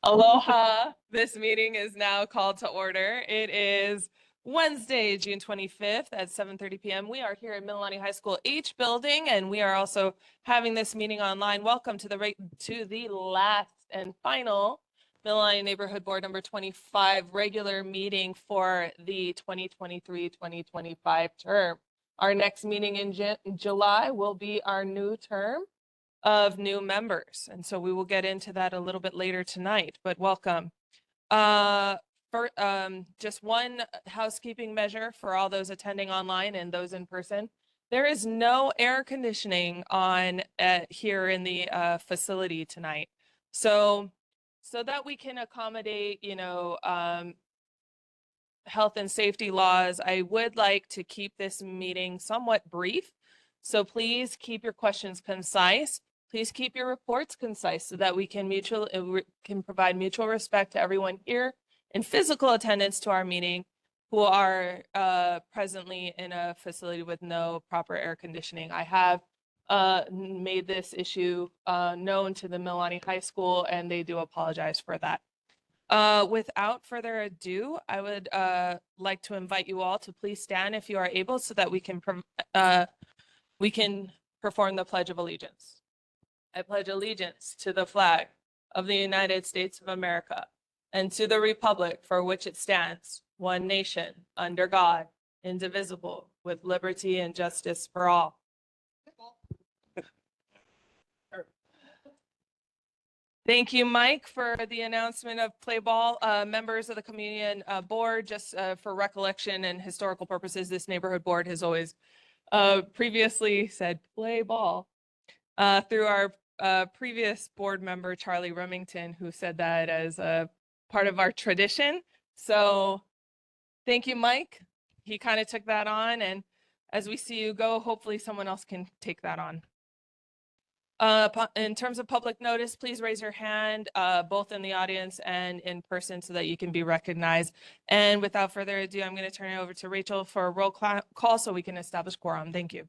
Aloha. This meeting is now called to order. It is Wednesday, June 25th at 7:30 p.m. We are here at Mililani High School H building, and we are also having this meeting online. Welcome to the last and final Mililani Neighborhood Board number 25 regular meeting for the 2023-2025 term. Our next meeting in July will be our new term of new members. And so we will get into that a little bit later tonight, but welcome. Just one housekeeping measure for all those attending online and those in person. There is no air conditioning on here in the facility tonight. So that we can accommodate, health and safety laws, I would like to keep this meeting somewhat brief. So please keep your questions concise. Please keep your reports concise so that we can provide mutual respect to everyone here in physical attendance to our meeting who are presently in a facility with no proper air conditioning. I have made this issue known to the Mililani High School, and they do apologize for that. Without further ado, I would like to invite you all to please stand if you are able so that we can perform the Pledge of Allegiance. I pledge allegiance to the flag of the United States of America and to the republic for which it stands, one nation, under God, indivisible, with liberty and justice for all. Thank you, Mike, for the announcement of play ball. Members of the communion board, just for recollection and historical purposes, this neighborhood board has always previously said play ball through our previous board member, Charlie Remington, who said that as a part of our tradition. So thank you, Mike. He kind of took that on, and as we see you go, hopefully someone else can take that on. In terms of public notice, please raise your hand, both in the audience and in person so that you can be recognized. And without further ado, I'm going to turn it over to Rachel for a roll call so we can establish quorum. Thank you.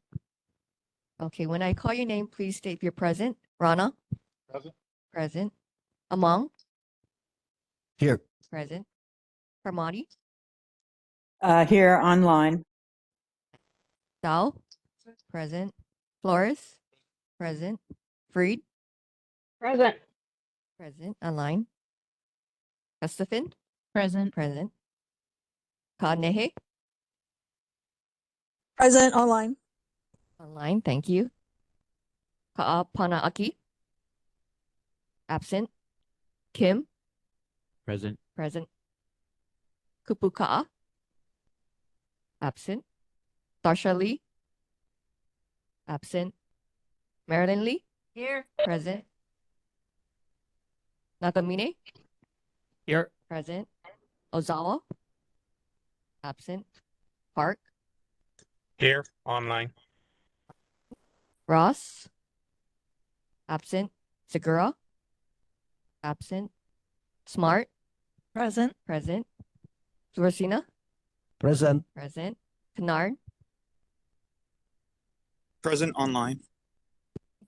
Okay, when I call your name, please state if you're present. Rana? Present. Present. Among? Here. Present. Parmati? Here online. Dao? Present. Flores? Present. Freed? Present. Present. Online. Estefan? Present. Present. Kanehe? Present online. Online, thank you. Ka'apanaaki? Absent. Kim? Present. Present. Kupuka'a? Absent. Tarsha Lee? Absent. Marilyn Lee? Here. Present. Nakamine? Here. Present. Ozawa? Absent. Park? Here. Online. Ross? Absent. Segura? Absent. Smart? Present. Present. Sursina? Present. Present. Kennard? Present online.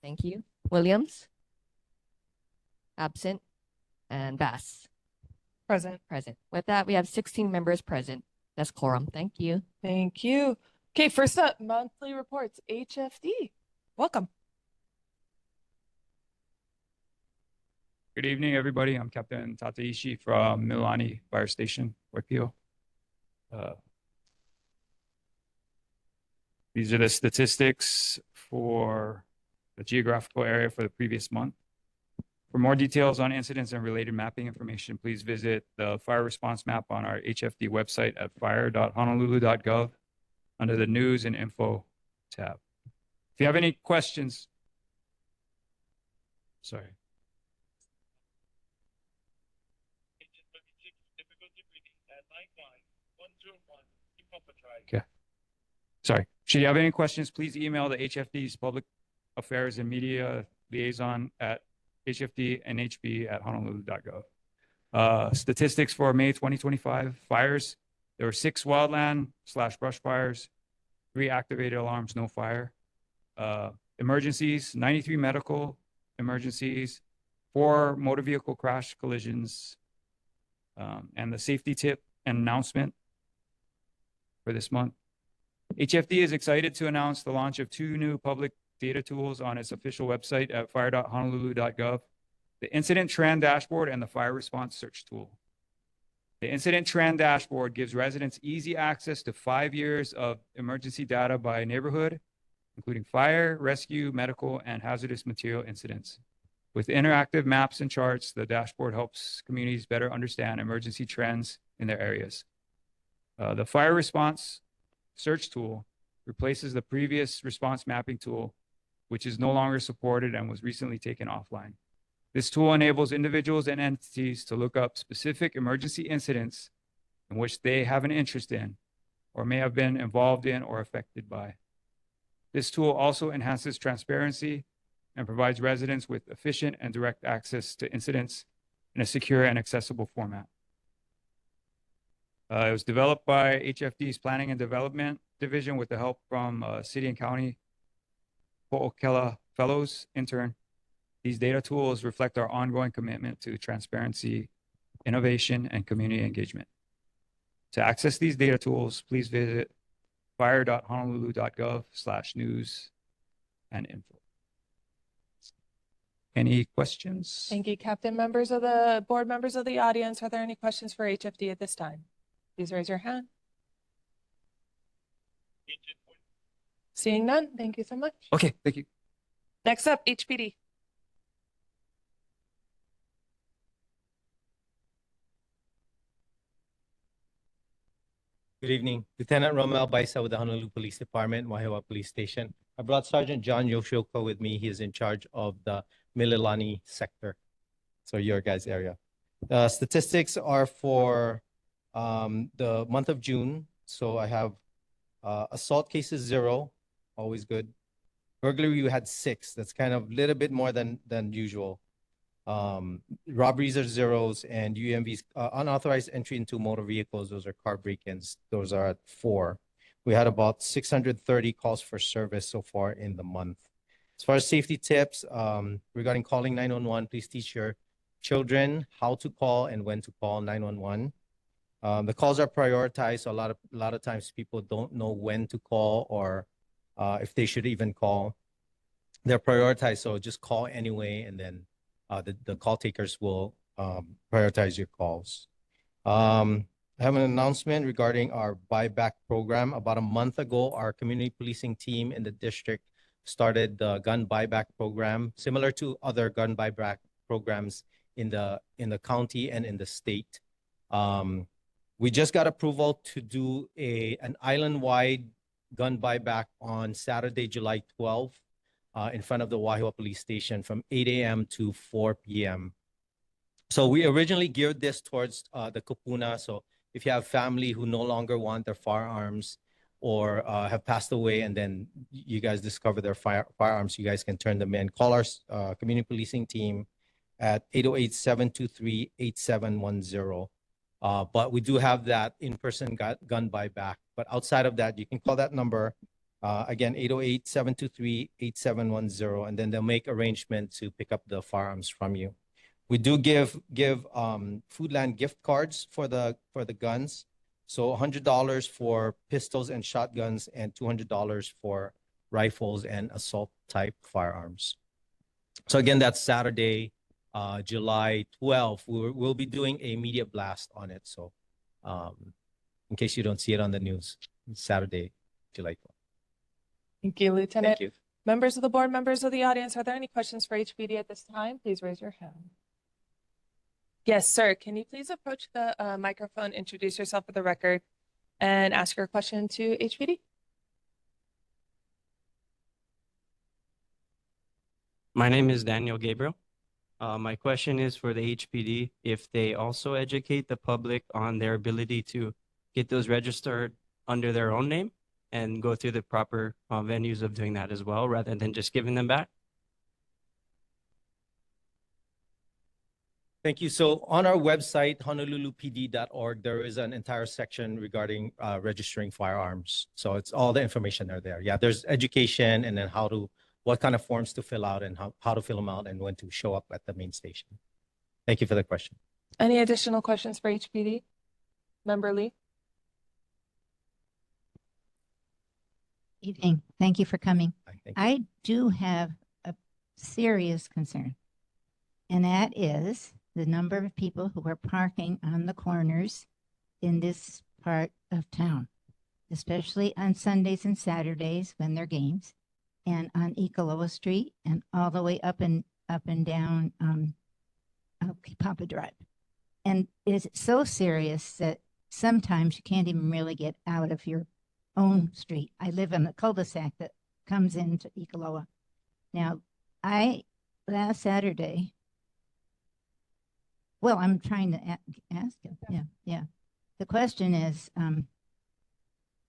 Thank you. Williams? Absent. And Bass? Present. Present. With that, we have 16 members present. That's quorum. Thank you. Thank you. Okay, first up, monthly reports, HFD. Welcome. Good evening, everybody. I'm Captain Tataishi from Mililani Fire Station, Waipi'o. These are the statistics for the geographical area for the previous month. For more details on incidents and related mapping information, please visit the fire response map on our HFD website at fire.honolulu.gov under the News and Info tab. If you have any questions, sorry. Okay. Sorry. Should you have any questions, please email the HFD's Public Affairs and Media Liaison at hfdnhb@honolulu.gov. Statistics for May 2025 fires. There were 6 wildland/brush fires, 3 activated alarms, no fire. Emergencies, 93 medical emergencies, 4 motor vehicle crash collisions, and the safety tip and announcement for this month. HFD is excited to announce the launch of 2 new public data tools on its official website at fire.honolulu.gov, the Incident Trend Dashboard and the Fire Response Search Tool. The Incident Trend Dashboard gives residents easy access to 5 years of emergency data by neighborhood, including fire, rescue, medical, and hazardous material incidents. With interactive maps and charts, the dashboard helps communities better understand emergency trends in their areas. The Fire Response Search Tool replaces the previous response mapping tool, which is no longer supported and was recently taken offline. This tool enables individuals and entities to look up specific emergency incidents in which they have an interest in or may have been involved in or affected by. This tool also enhances transparency and provides residents with efficient and direct access to incidents in a secure and accessible format. It was developed by HFD's Planning and Development Division with the help from City and County Po'okela Fellows intern. These data tools reflect our ongoing commitment to transparency, innovation, and community engagement. To access these data tools, please visit fire.honolulu.gov/news and info. Any questions? Thank you, Captain. Members of the board, members of the audience, are there any questions for HFD at this time? Please raise your hand. Seeing none, thank you so much. Okay, thank you. Next up, HPD. Good evening. Lieutenant Romel Baisa with the Honolulu Police Department, Wahiawa Police Station. I brought Sergeant John Yoshioka with me. He is in charge of the Mililani sector, so your guys' area. The statistics are for the month of June. So I have assault cases 0, always good. Burglary, we had 6. That's kind of a little bit more than usual. Robberies are 0s, and UMVs, unauthorized entry into motor vehicles, those are car break-ins. Those are at 4. We had about 630 calls for service so far in the month. As far as safety tips, regarding calling 911, please teach your children how to call and when to call 911. The calls are prioritized, so a lot of times people don't know when to call or if they should even call. They're prioritized, so just call anyway, and then the call takers will prioritize your calls. I have an announcement regarding our buyback program. About a month ago, our community policing team in the district started the gun buyback program, similar to other gun buyback programs in the county and in the state. We just got approval to do an island-wide gun buyback on Saturday, July 12th, in front of the Wahiawa Police Station from 8 a.m. to 4 p.m. So we originally geared this towards the kupuna. So if you have family who no longer want their firearms or have passed away, and then you guys discover their firearms, you guys can turn them in. Call our community policing team at 808-723-8710. But we do have that in-person gun buyback. But outside of that, you can call that number. Again, 808-723-8710, and then they'll make arrangements to pick up the firearms from you. We do give Foodland gift cards for the guns. So $100 for pistols and shotguns, and $200 for rifles and assault type firearms. So again, that's Saturday, July 12th. We'll be doing a media blast on it. So in case you don't see it on the news, Saturday, July 12th. Thank you, Lieutenant. Thank you. Members of the board, members of the audience, are there any questions for HPD at this time? Please raise your hand. Yes, sir. Can you please approach the microphone, introduce yourself for the record, and ask your question to HPD? My name is Daniel Gabriel. My question is for the HPD, if they also educate the public on their ability to get those registered under their own name and go through the proper venues of doing that as well, rather than just giving them back. Thank you. So on our website, honolulupd.org, there is an entire section regarding registering firearms. So it's all the information are there. Yeah, there's education, and then how to what kind of forms to fill out and how to fill them out and when to show up at the main station. Thank you for the question. Any additional questions for HPD? Member Lee? Evening. Thank you for coming. Thank you. I do have a serious concern, and that is the number of people who are parking on the corners in this part of town, especially on Sundays and Saturdays when there are games, and on Ikaloa Street and all the way up and down Papa Drive. And it's so serious that sometimes you can't even really get out of your own street. I live in the cul-de-sac that comes into Ikaloa. Now, last Saturday, well, I'm trying to ask you. Yeah. The question is,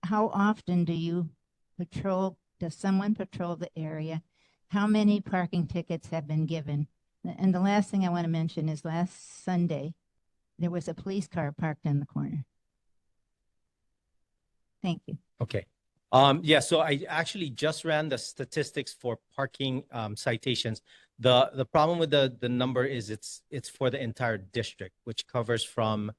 how often does someone patrol the area? How many parking tickets have been given? And the last thing I want to mention is last Sunday, there was a police car parked in the corner. Thank you. Okay. Yeah, so I actually just ran the statistics for parking citations. The problem with the number is it's for the entire district, which covers from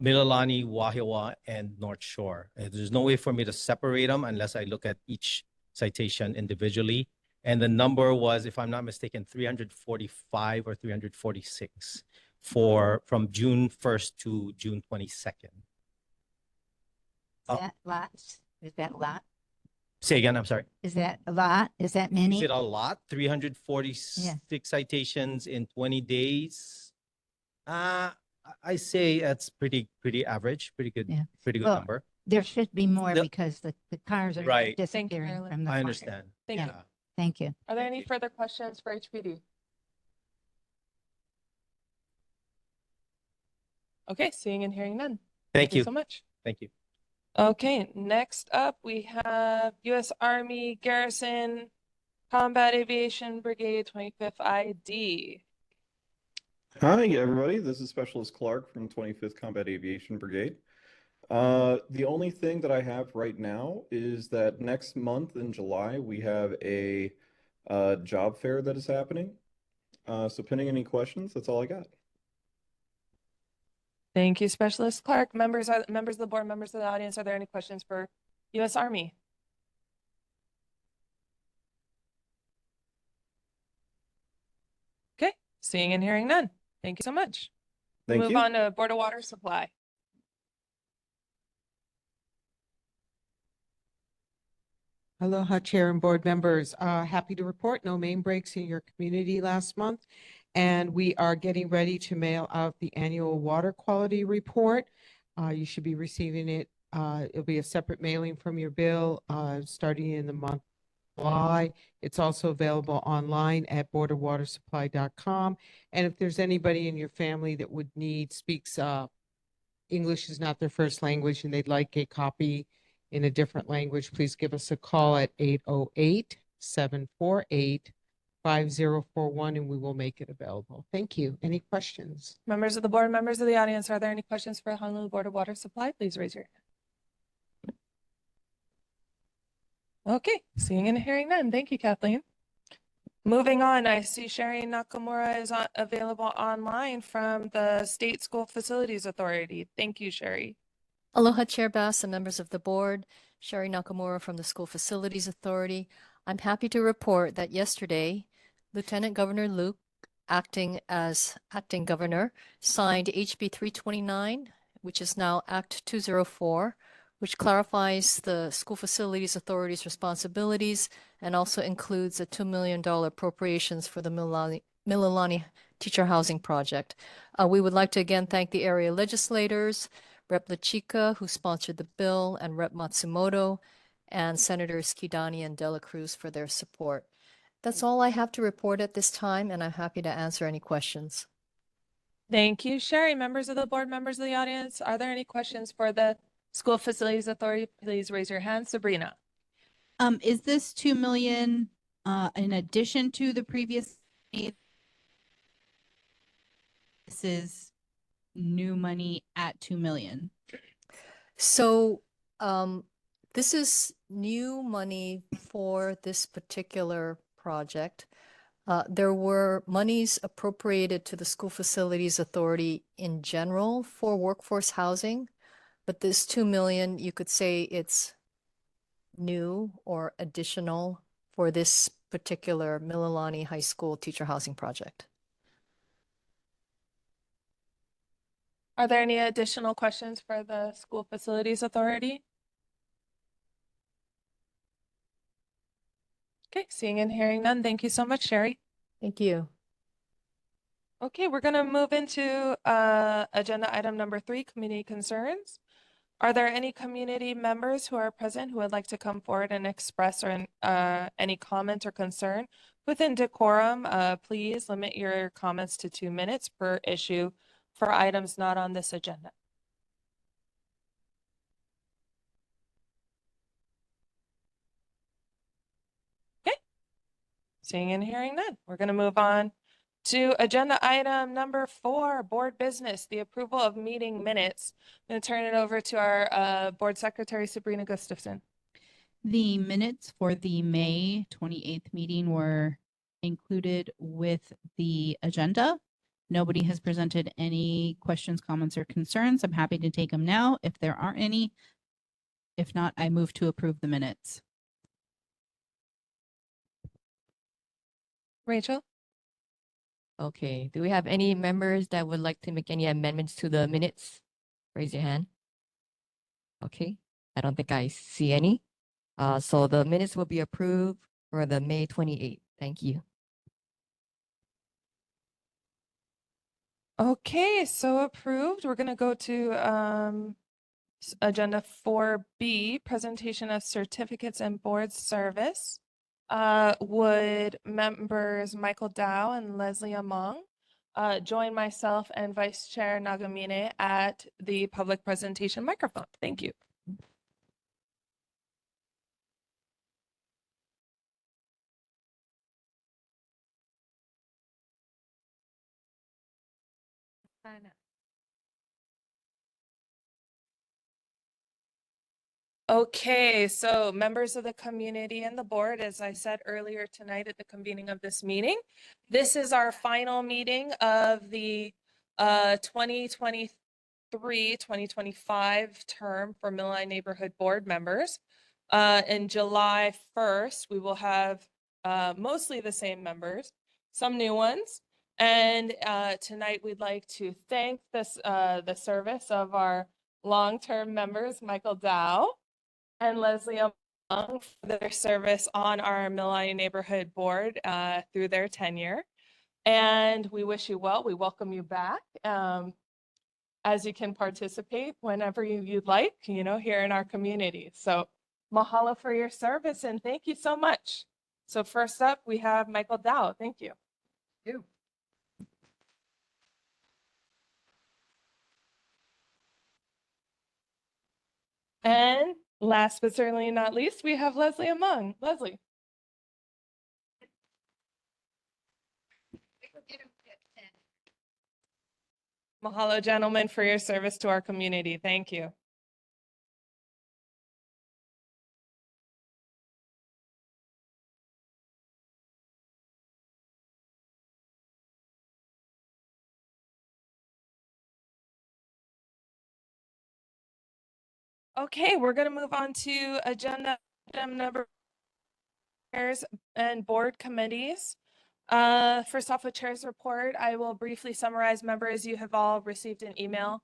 Mililani-Waipi'o, and North Shore. There's no way for me to separate them unless I look at each citation individually. And the number was, if I'm not mistaken, 345 or 346 from June 1st to June 22nd. Is that lots? Is that a lot? Say again, I'm sorry. Is that a lot? Is that many? Is it a lot? 346 citations in 20 days? I say that's pretty average, pretty good Well, number. There should be more because the cars are Right. disappearing Marilyn. from the I corner. understand. Thank you. Yeah. Thank you. Are there any further questions for HPD? Okay, seeing and hearing none. Thank you. So much. Thank you. Okay, next up we have U.S. Army Garrison Combat Aviation Brigade 25th ID. Hi, everybody. This is Specialist Clark from 25th Combat Aviation Brigade. The only thing that I have right now is that next month in July, we have a job fair that is happening. So pending any questions, that's all I got. Thank you, Specialist Clark. Members of the board, members of the audience, are there any questions for U.S. Army? Okay, seeing and hearing none. Thank you so much. Thank Move you. on to Board of Water Supply. Aloha, Chair and board members. Happy to report no main breaks in your community last month. And we are getting ready to mail out the annual water quality report. You should be receiving it. It'll be a separate mailing from your bill starting in the month of July. It's also available online at borderwatersupply.com. And if there's anybody in your family that speaks English is not their first language and they'd like a copy in a different language, please give us a call at 808-748-5041 and we will make it available. Thank you. Any questions? Members of the board, members of the audience, are there any questions for Honolulu Board of Water Supply? Please raise your hand. Okay, seeing and hearing none. Thank you, Kathleen. Moving on, I see Sherry Nakamura is available online from the State School Facilities Authority. Thank you, Sherry. Aloha, Chair Bass and members of the board. Sherry Nakamura from the School Facilities Authority. I'm happy to report that yesterday, Lieutenant Governor Luke, acting governor, signed HB 329, which is now Act 204, which clarifies the School Facilities Authority's responsibilities and also includes a $2 million appropriations for the Mililani Teacher Housing Project. We would like to again thank the area legislators, Rep. Lachika, who sponsored the bill, and Rep. Matsumoto, and Senators Kidani and Dela Cruz for their support. That's all I have to report at this time, and I'm happy to answer any questions. Thank you, Sherry. Members of the board, members of the audience, are there any questions for the School Facilities Authority? Please raise your hand. Sabrina. Is this 2 million in addition to the previous? This is new money at 2 million. So this is new money for this particular project. There were monies appropriated to the School Facilities Authority in general for workforce housing, but this 2 million, you could say it's new or additional for this particular Mililani High School teacher housing project. Are there any additional questions for the School Facilities Authority? Okay, seeing and hearing none. Thank you so much, Sherry. Thank you. Okay, we're going to move into agenda item number 3, community concerns. Are there any community members who are present who would like to come forward and express or any comment or concern? Within decorum, please limit your comments to 2 minutes per issue for items not on this agenda. Okay, seeing and hearing none. We're going to move on to agenda item number 4, board business, the approval of meeting minutes. I'm going to turn it over to our board secretary, Sabrina Gustafson. The minutes for the May 28th meeting were included with the agenda. Nobody has presented any questions, comments, or concerns. I'm happy to take them now if there aren't any. If not, I move to approve the minutes. Rachel? Okay, do we have any members that would like to make any amendments to the minutes? Raise your hand. Okay, I don't think I see any. So the minutes will be approved for the May 28th. Thank you. Okay, so approved. We're going to go to agenda 4B, presentation of certificates and board service. Would members Michael Dow and Leslie Among join myself and Vice Chair Nagamine at the public presentation microphone? Thank you. Okay, so members of the community and the board, as I said earlier tonight at the convening of this meeting, this is our final meeting of the 2023-2025 term for Mililani Neighborhood Board members. In July 1st, we will have mostly the same members, some new ones. And tonight we'd like to thank the service of our long-term members, Michael Dow and Leslie Among, for their service on our Mililani Neighborhood Board through their tenure. And we wish you well. We welcome you back as you can participate whenever you'd like, here in our community. So mahalo for your service and thank you so much. So first up, we have Michael Dow. Thank you. Thank you. And last but certainly not least, we have Leslie Among. Leslie. Mahalo, gentlemen, for your service to our community. Thank you. Okay, we're going to move on to agenda item number and board committees. First off, with chair's report, I will briefly summarize. Members, you have all received an email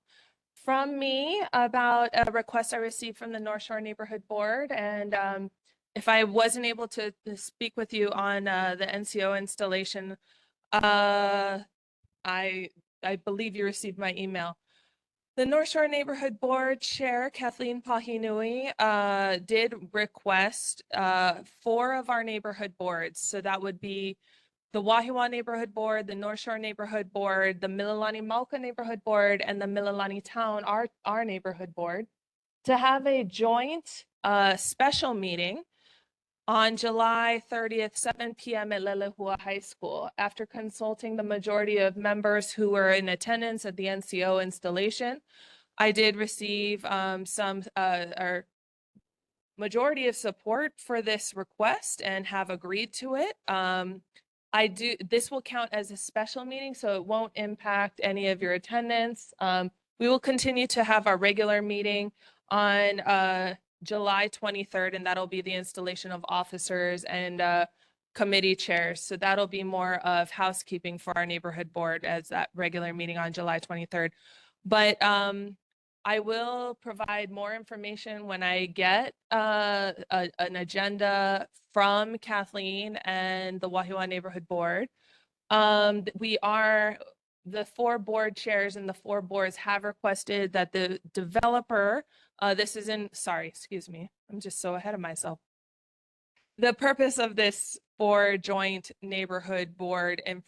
from me about a request I received from the North Shore Neighborhood Board. And if I wasn't able to speak with you on the NCO installation, I believe you received my email. The North Shore Neighborhood Board Chair, Kathleen Pahinui, did request 4 of our neighborhood boards. So that would be the Wahiawa Neighborhood Board, the North Shore Neighborhood Board, the Mililani-Mauka Neighborhood Board, and the Mililani Town, our neighborhood board, to have a joint special meeting on July 30th, 7 p.m. at Lelehua High School. After consulting the majority of members who were in attendance at the NCO installation, I did receive majority of support for this request and have agreed to it. This will count as a special meeting, so it won't impact any of your attendance. We will continue to have our regular meeting on July 23rd, and that'll be the installation of officers and committee chairs. So that'll be more of housekeeping for our neighborhood board as that regular meeting on July 23rd. But I will provide more information when I get an agenda from Kathleen and the Wahiawa Neighborhood Board. The 4 board chairs and the 4 boards have requested that the developer, excuse me, I'm just so ahead of myself. The purpose of this 4 joint neighborhood board and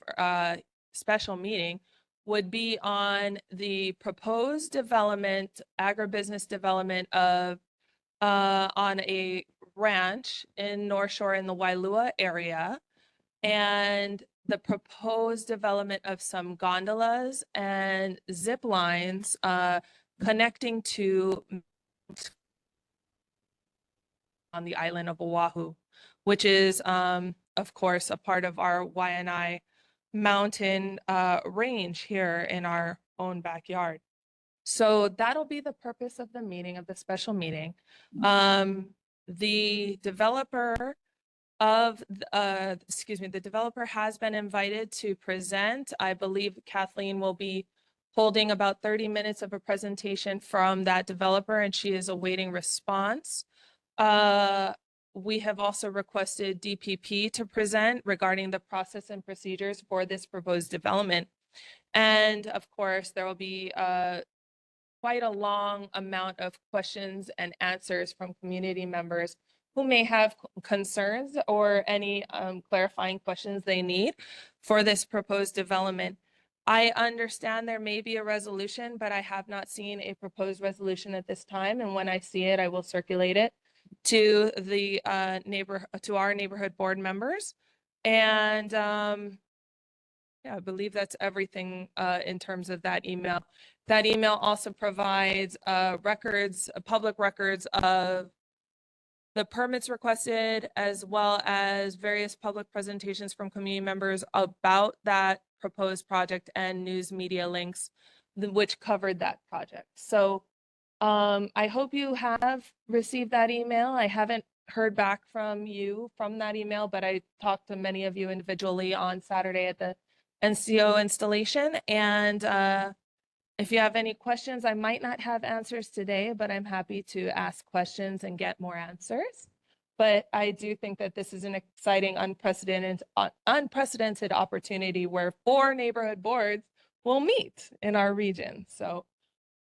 special meeting would be on the proposed development, agribusiness development of on a ranch in North Shore in the Wailua area, and the proposed development of some gondolas and zip lines connecting to on the island of Oahu, which is of course a part of our Waianae mountain range here in our own backyard. So that'll be the purpose of the meeting, of the special meeting. The developer the developer has been invited to present. I believe Kathleen will be holding about 30 minutes of a presentation from that developer, and she is awaiting response. We have also requested DPP to present regarding the process and procedures for this proposed development. And of course, there will be quite a long amount of questions and answers from community members who may have concerns or any clarifying questions they need for this proposed development. I understand there may be a resolution, but I have not seen a proposed resolution at this time. And when I see it, I will circulate it to the to our neighborhood board members. And yeah, I believe that's everything in terms of that email. That email also provides public records of the permits requested, as well as various public presentations from community members about that proposed project and news media links which covered that project. So I hope you have received that email. I haven't heard back from you from that email, but I talked to many of you individually on Saturday at the NCO installation. And if you have any questions, I might not have answers today, but I'm happy to ask questions and get more answers. But I do think that this is an exciting, unprecedented opportunity where 4 neighborhood boards will meet in our region. So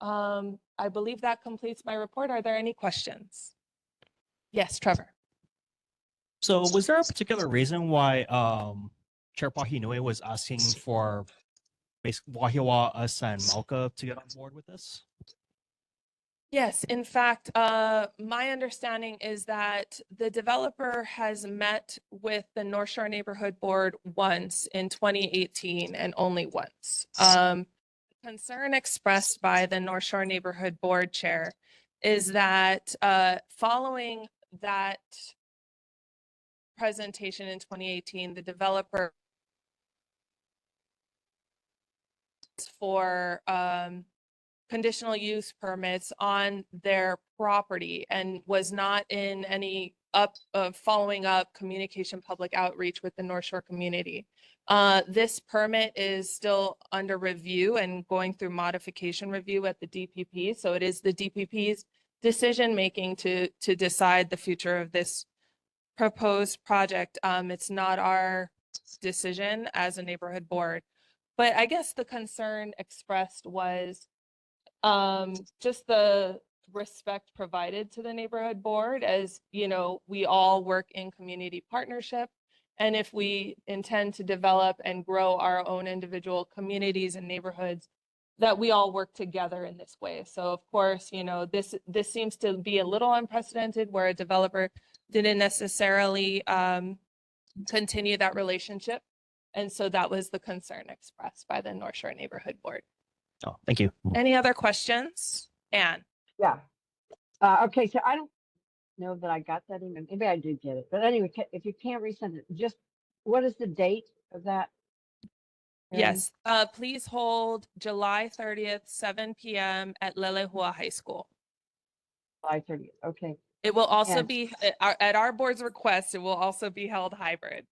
I believe that completes my report. Are there any questions? Yes, Trevor. So was there a particular reason why Chair Pahinui was asking for basically Wahiawa, us, and Malka to get on board with this? Yes, in fact, my understanding is that the developer has met with the North Shore Neighborhood Board once in 2018 and only once. Concern expressed by the North Shore Neighborhood Board Chair is that following that presentation in 2018, the developer for conditional use permits on their property and was not in any following up communication public outreach with the North Shore community. This permit is still under review and going through modification review at the DPP. So it is the DPP's decision making to decide the future of this proposed project. It's not our decision as a neighborhood board. But I guess the concern expressed was just the respect provided to the neighborhood board, as you know, we all work in community partnership. And if we intend to develop and grow our own individual communities and neighborhoods, that we all work together in this way. So of course, you know, this seems to be a little unprecedented where a developer didn't necessarily continue that relationship. And so that was the concern expressed by the North Shore Neighborhood Board. Oh, thank you. Any other questions? Anne? Yeah. Okay, so know that I got that email. Maybe I did get it. But anyway, if you can't resend it, just what is the date of that? Yes, please hold July 30th, 7 p.m. at Lelehua High School. July 30th. Okay. It will also And- be at our board's request. It will also be held hybrid.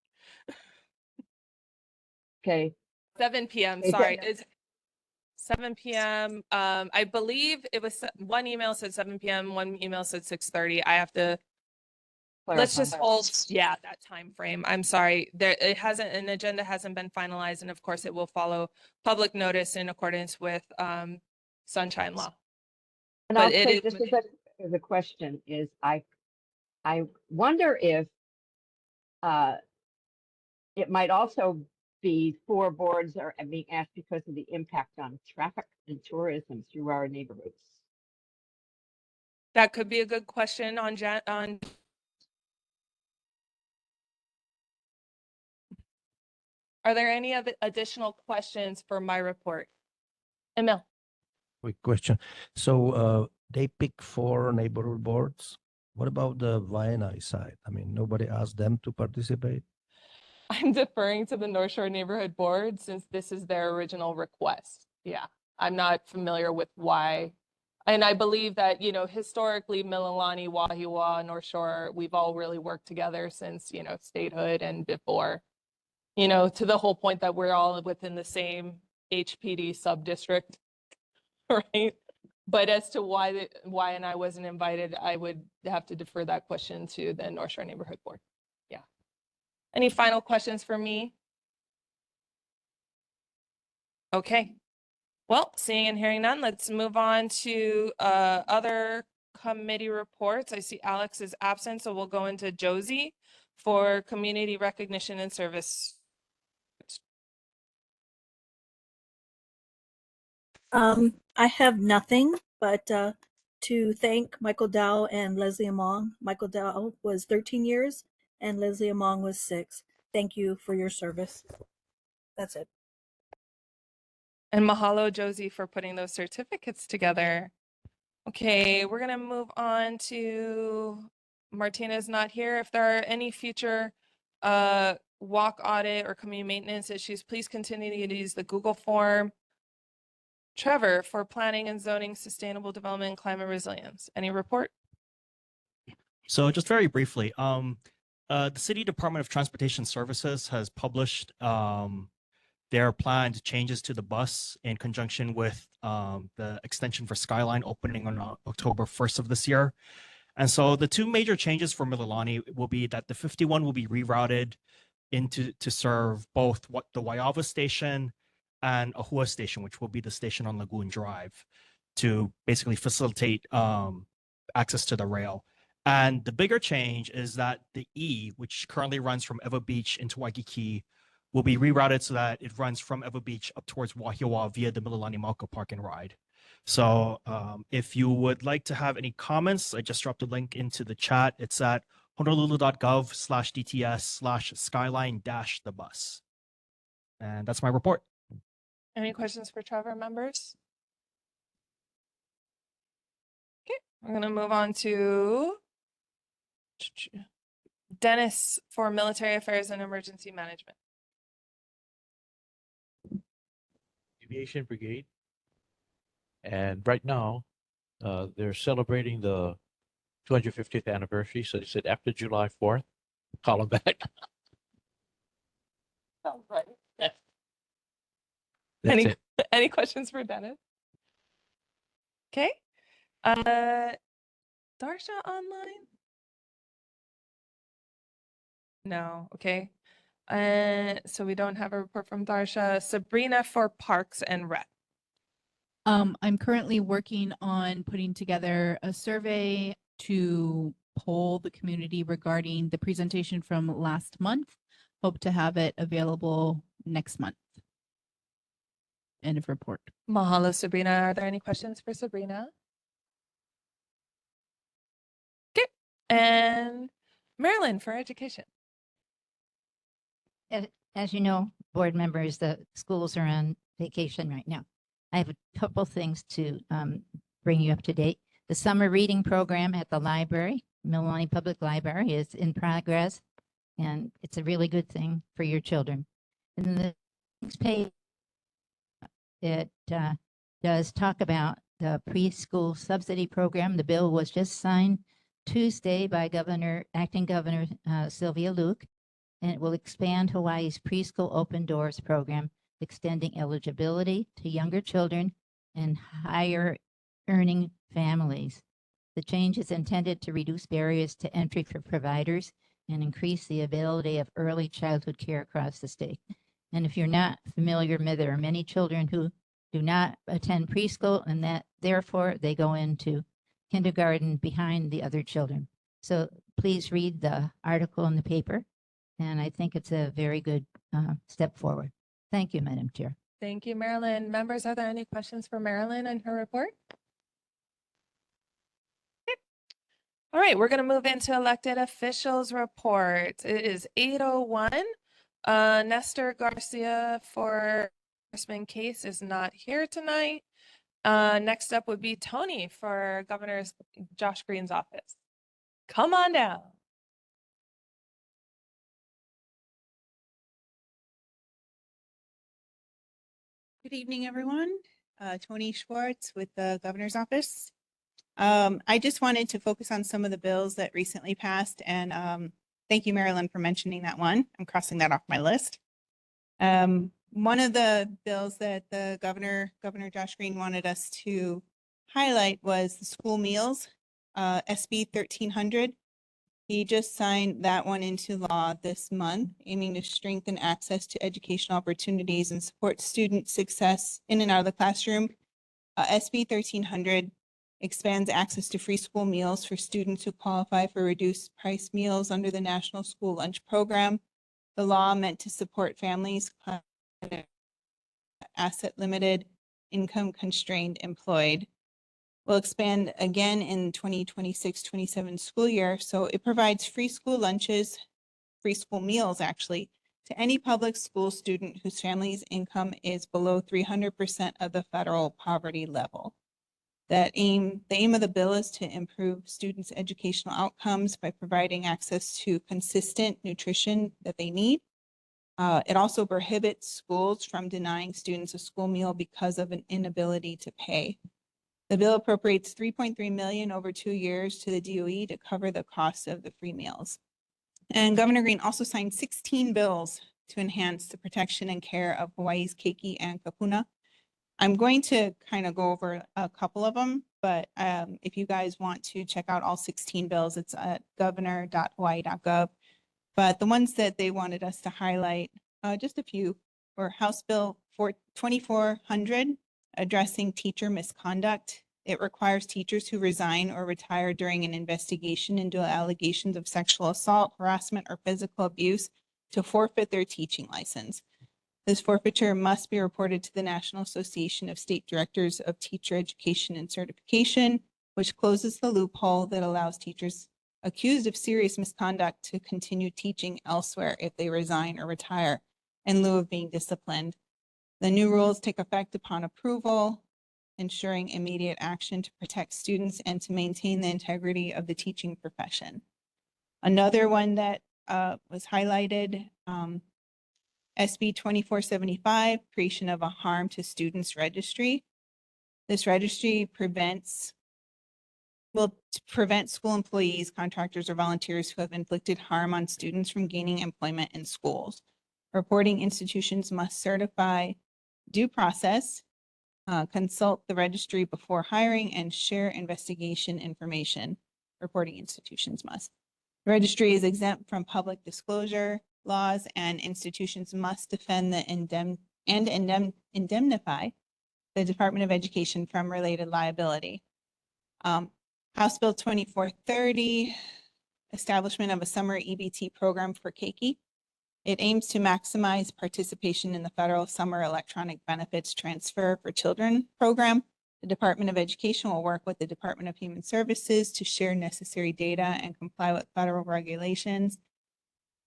Okay. 7 p.m. Sorry, it's 7 p.m. I believe it was one email said 7 p.m. One email said 6:30. I have to. Let's just hold, yeah, that time frame. I'm sorry. An agenda hasn't been finalized, and of course it will follow public notice in accordance with Sunshine Law. And But I'll it say, is- just as a question is, I wonder if it might also be 4 boards are being asked because of the impact on traffic and tourism through our neighborhoods. That could be a good question on Are there any other additional questions for my report? Emil. Quick question. So they pick 4 neighborhood boards. What about the Waianae side? I mean, nobody asked them to participate. I'm deferring to the North Shore Neighborhood Board since this is their original request. Yeah, I'm not familiar with why. And I believe that, historically, Mililani, Wahiawa, North Shore, we've all really worked together since, statehood and before, to the whole point that we're all within the same HPD sub-district, right? But as to why and I wasn't invited, I would have to defer that question to the North Shore Neighborhood Board. Yeah. Any final questions for me? Okay. Well, seeing and hearing none, let's move on to other committee reports. I see Alex is absent, so we'll go into Josie for community recognition and service. I have nothing but to thank Michael Dow and Leslie Among. Michael Dow was 13 years and Leslie Among was 6. Thank you for your service. That's it. And mahalo, Josie, for putting those certificates together. Okay, we're going to move on to Martina's not here. If there are any future walk audit or community maintenance issues, please continue to use the Google form. Trevor, for planning and zoning, sustainable development, and climate resilience. Any report? So just very briefly, the City Department of Transportation Services has published their planned changes to the bus in conjunction with the extension for Skyline opening on October 1st of this year. And so the 2 major changes for Mililani will be that the 51 will be rerouted to serve both the Waiava station and Ahua station, which will be the station on Lagoon Drive, to basically facilitate access to the rail. And the bigger change is that the E, which currently runs from Ewa Beach into Waikiki, will be rerouted so that it runs from Ewa Beach up towards Wahiawa via the Mililani-Mauka Park and Ride. So if you would like to have any comments, I just dropped a link into the chat. It's at honolulu.gov/DTS/skyline-the bus. And that's my report. Any questions for Trevor, members? Okay, we're going to move on to Dennis for military affairs and emergency management. Aviation Brigade. And right now, they're celebrating the 250th anniversary. So they said after July 4th, call them back. Sounds right. That's it. Any questions for Dennis? Okay. Darsha online? No. Okay. So we don't have a report from Darsha. Sabrina for Parks and Rec. I'm currently working on putting together a survey to poll the community regarding the presentation from last month. Hope to have it available next month. End of report. Mahalo, Sabrina. Are there any questions for Sabrina? Okay. And Marilyn for education. As you know, board members, the schools are on vacation right now. I have a couple things to bring you up to date. The summer reading program at the library Mililani Public Library is in progress, and it's a really good thing for your children. And then the next page, it does talk about the preschool subsidy program. The bill was just signed Tuesday by Acting Governor Sylvia Luke, and it will expand Hawaii's preschool open doors program, extending eligibility to younger children and higher earning families. The change is intended to reduce barriers to entry for providers and increase the availability of early childhood care across the state. And if you're not familiar, there are many children who do not attend preschool, and that therefore they go into kindergarten behind the other children. So please read the article in the paper, and I think it's a very good step forward. Thank you, Madam Chair. Thank you, Marilyn. Members, are there any questions for Marilyn and her report? Okay. All right, we're going to move into elected officials reports. It is 8:01. Nestor Garcia for Congressman Case is not here tonight. Next up would be Tony for Governor Josh Green's office. Come on down. Good evening, everyone. Tony Schwartz with the Governor's Office. I just wanted to focus on some of the bills that recently passed, and thank you, Marilyn, for mentioning that one. I'm crossing that off my list. One of the bills that the Governor Josh Green wanted us to highlight was the school meals, SB 1300. He just signed that one into law this month, aiming to strengthen access to educational opportunities and support student success in and out of the classroom. SB 1300 expands access to free school meals for students who qualify for reduced price meals under the National School Lunch Program. The law meant to support families, asset limited, income constrained, employed. Will expand again in 2026-27 school year. So it provides free school lunches, free school meals actually, to any public school student whose family's income is below 300% of the federal poverty level. The aim of the bill is to improve students' educational outcomes by providing access to consistent nutrition that they need. It also prohibits schools from denying students a school meal because of an inability to pay. The bill appropriates $3.3 million over 2 years to the DOE to cover the cost of the free meals. And Governor Green also signed 16 bills to enhance the protection and care of Hawaii's keiki and kapuna. I'm going to kind of go over a couple of them, but if you guys want to check out all 16 bills, it's at governor.hawaii.gov. But the ones that they wanted us to highlight, just a few, were House Bill 2400, addressing teacher misconduct. It requires teachers who resign or retire during an investigation into allegations of sexual assault, harassment, or physical abuse to forfeit their teaching license. This forfeiture must be reported to the National Association of State Directors of Teacher Education and Certification, which closes the loophole that allows teachers accused of serious misconduct to continue teaching elsewhere if they resign or retire in lieu of being disciplined. The new rules take effect upon approval, ensuring immediate action to protect students and to maintain the integrity of the teaching profession. Another one that was highlighted, SB 2475, creation of a harm to students registry. This registry will prevent school employees, contractors, or volunteers who have inflicted harm on students from gaining employment in schools. Reporting institutions must certify due process, consult the registry before hiring, and share investigation information. Reporting institutions must. The registry is exempt from public disclosure laws, and institutions must defend indemnify the Department of Education from related liability. House Bill 2430, establishment of a summer EBT program for keiki. It aims to maximize participation in the federal summer electronic benefits transfer for children program. The Department of Education will work with the Department of Human Services to share necessary data and comply with federal regulations.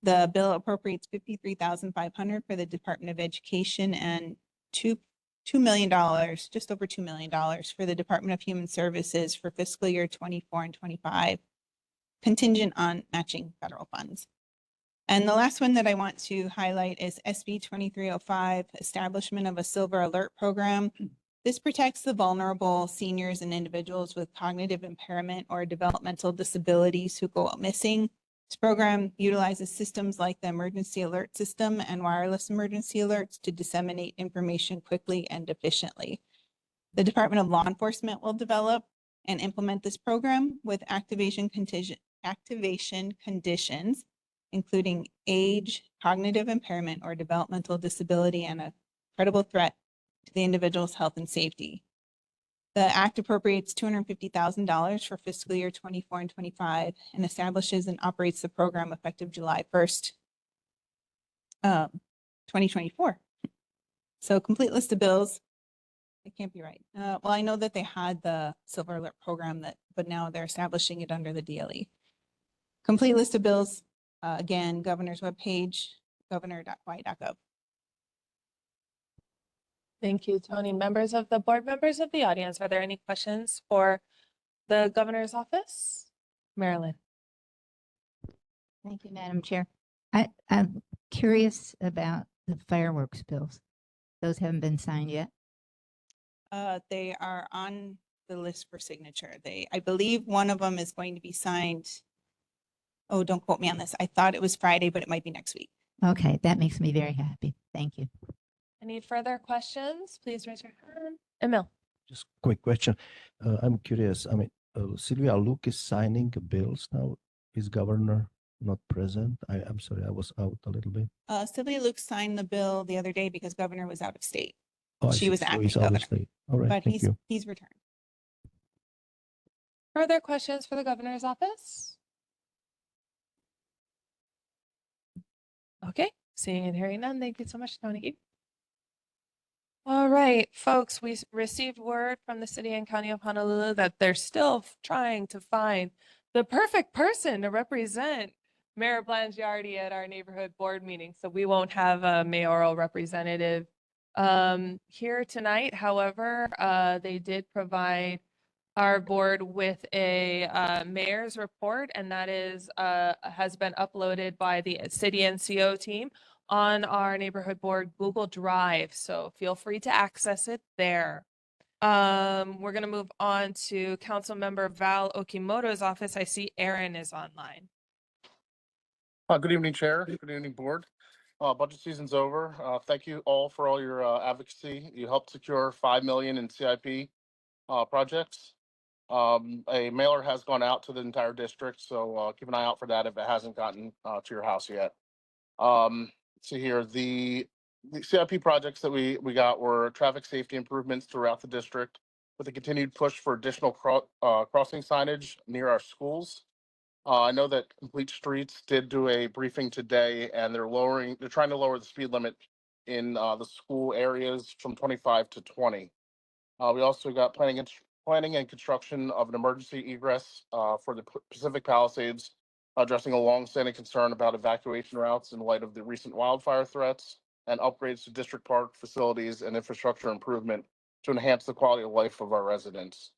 The bill appropriates $53,500 for the Department of Education and $2 million, just over $2 million for the Department of Human Services for fiscal year 24 and 25. contingent on matching federal funds. And the last one that I want to highlight is SB 2305, establishment of a Silver Alert Program. This protects the vulnerable seniors and individuals with cognitive impairment or developmental disabilities who go missing. This program utilizes systems like the Emergency Alert System and wireless emergency alerts to disseminate information quickly and efficiently. The Department of Law Enforcement will develop and implement this program with activation conditions, including age, cognitive impairment, or developmental disability, and a credible threat to the individual's health and safety. The Act appropriates $250,000 for fiscal year 24 and 25 and establishes and operates the program effective July 1st, 2024. So complete list of bills. It can't be right. Well, I know that they had the Silver Alert program but now they're establishing it under the DLE. Complete list of bills, again, governor's webpage, governor.hawaii.gov. Thank you, Tony. Members of the board, members of the audience, are there any questions for the governor's office? Marilyn. Thank you, Madam Chair. I'm curious about the fireworks bills. Those haven't been signed yet. They are on the list for signature. I believe one of them is going to be signed. Oh, don't quote me on this. I thought it was Friday, but it might be next week. Okay, that makes me very happy. Thank you. Any further questions? Please raise your hand. Emil. Just quick question. I'm curious. I mean, Sylvia Luke is signing bills now. Is governor not present? I'm sorry, I was out a little bit. Sylvia Luke signed the bill the other day because governor was out of state. Oh, I She see. was So acting he's out of governor. state. All right, But thank you. he's returned. Further questions for the governor's office? Okay, seeing and hearing none. Thank you so much, Tony. All right, folks, we received word from the city and county of Honolulu that they're still trying to find the perfect person to represent Mayor Blangiardi at our neighborhood board meeting. So we won't have a mayoral representative here tonight. However, they did provide our board with a mayor's report, and that is has been uploaded by the city NCO team on our neighborhood board Google Drive. So feel free to access it there. We're going to move on to Council Member Val Okimoto's office. I see Aaron is online. Good evening, Chair. Good evening, Board. Budget season's over. Thank you all for all your advocacy. You helped secure $5 million in CIP projects. A mailer has gone out to the entire district, so keep an eye out for that if it hasn't gotten to your house yet. See here, the CIP projects that we got were traffic safety improvements throughout the district with a continued push for additional crossing signage near our schools. I know that Complete Streets did do a briefing today, and they're trying to lower the speed limit in the school areas from 25 to 20. We also got planning and construction of an emergency egress for the Pacific Palisades, addressing a long-standing concern about evacuation routes in light of the recent wildfire threats, and upgrades to district park facilities and infrastructure improvement to enhance the quality of life of our residents.